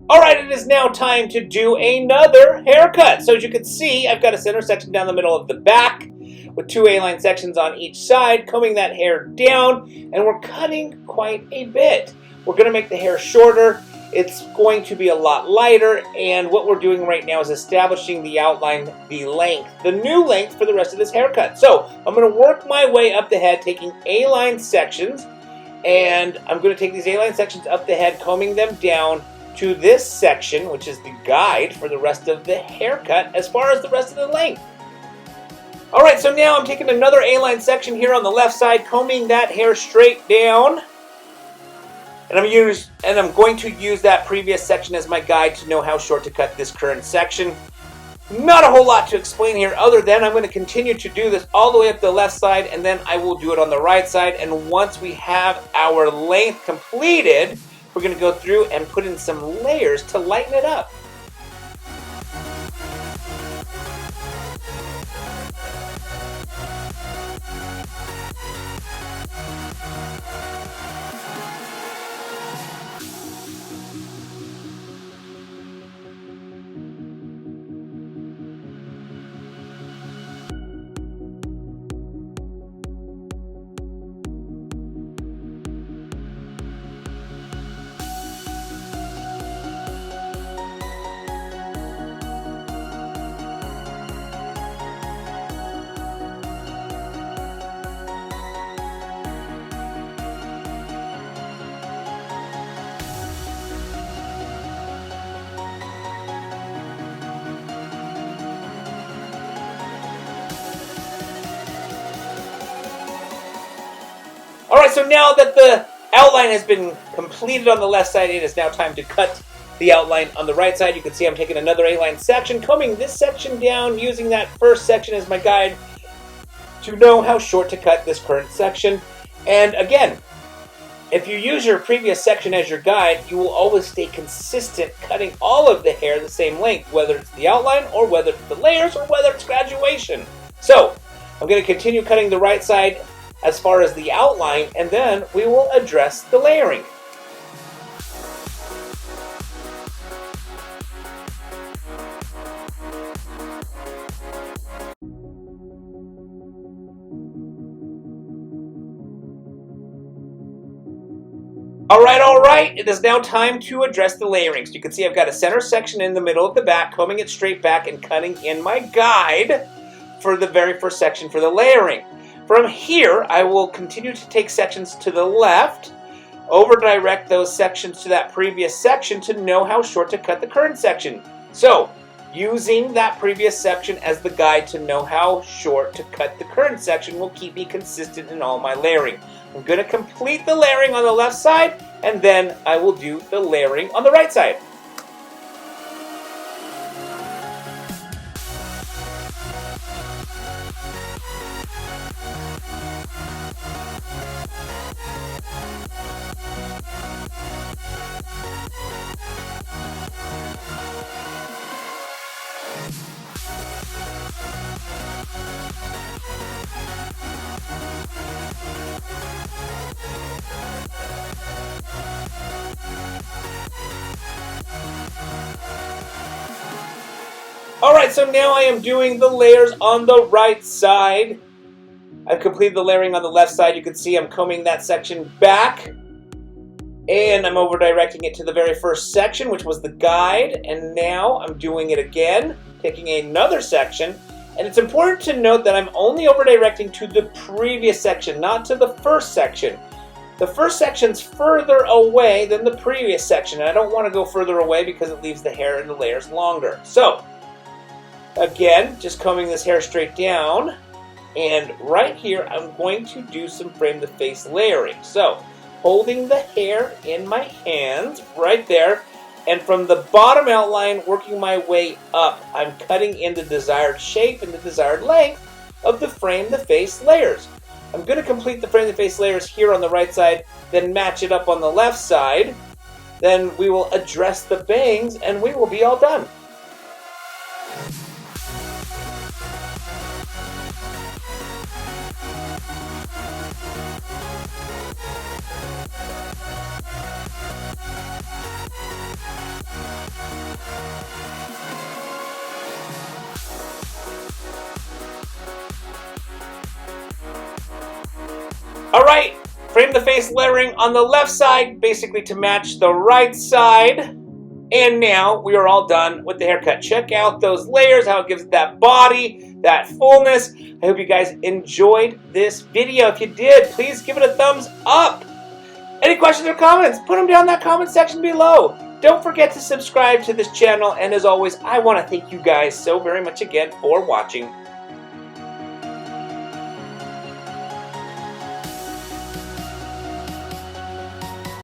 Alright, it is now time to do another haircut. So as you can see, I've got a center section down the middle of the back with two A-line sections on each side, combing that hair down, and we're cutting quite a bit. We're going to make the hair shorter. It's going to be a lot lighter, and what we're doing right now is establishing the outline, the length, the new length for the rest of this haircut. So I'm going to work my way up the head, taking A-line sections, and I'm going to take these A-line sections up the head, combing them down to this section, which is the guide for the rest of the haircut as far as the rest of the length. Alright, so now I'm taking another A-line section here on the left side, combing that hair straight down. And I'm going to use that previous section as my guide to know how short to cut this current section. Not a whole lot to explain here other than I'm going to continue to do this all the way up the left side, and then I will do it on the right side. And once we have our length completed, we're going to go through and put in some layers to lighten it up. Alright, so now that the outline has been completed on the left side, it is now time to cut the outline on the right side. You can see I'm taking another A-line section, combing this section down, using that first section as my guide to know how short to cut this current section. And again, if you use your previous section as your guide, you will always stay consistent cutting all of the hair the same length, whether it's the outline or whether it's the layers or whether it's graduation. So I'm going to continue cutting the right side as far as the outline, and then we will address the layering. Alright, it is now time to address the layering. So you can see I've got a center section in the middle of the back, combing it straight back and cutting in my guide for the very first section for the layering. From here, I will continue to take sections to the left, over-direct those sections to that previous section to know how short to cut the current section. So, using that previous section as the guide to know how short to cut the current section will keep me consistent in all my layering. I'm going to complete the layering on the left side, and then I will do the layering on the right side. Alright, so now I am doing the layers on the right side. I've completed the layering on the left side. You can see I'm combing that section back, and I'm over-directing it to the very first section, which was the guide, and now I'm doing it again, taking another section, and it's important to note that I'm only over-directing to the previous section, not to the first section. The first section's further away than the previous section, and I don't want to go further away because it leaves the hair and the layers longer. So, again, just combing this hair straight down, and right here I'm going to do some frame-to-face layering. So, holding the hair in my hands right there, and from the bottom outline, working my way up, I'm cutting in the desired shape and the desired length of the frame-to-face layers. I'm going to complete the frame-to-face layers here on the right side, then match it up on the left side. Then we will address the bangs, and we will be all done. Frame the face lettering on the left side, basically to match the right side. And now we are all done with the haircut. Check out those layers, how it gives it that body, that fullness. I hope you guys enjoyed this video. If you did, please give it a thumbs up. Any questions or comments, put them down in that comment section below. Don't forget to subscribe to this channel. And as always, I want to thank you guys so very much again for watching.